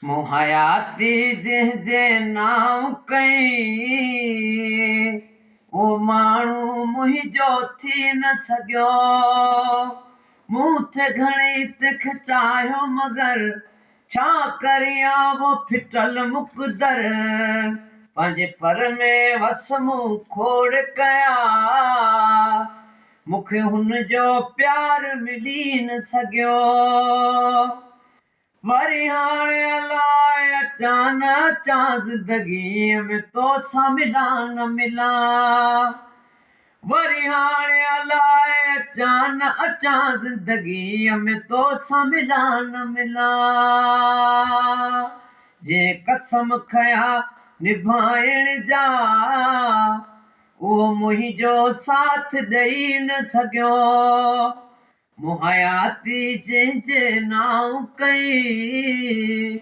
मुहयाती जंहिंजे नाम कई ओ माण्हू मुंहिंजो थी न सघियो। मूं थे घणेई तिख चाहियो मगर छा करियां वो फिटल मुकदर। पंहिंजे पर में वस मूं खोड़ कया मूंखे हुनजो प्यार मिली न सघियो। वरी हाणे अलाए अचां न अचां ज़िंदगीअ में तोसां मिलां न मिलां। वरी हाणे अलाए अचां न अचां ज़िंदगीअ में तोसां मिलां न मिलां। जे कसम खयां निभाइण जा उहो मुंहिंजो साथ ॾेई न सघियो। मुहयाती जंहिंजे नाम कई।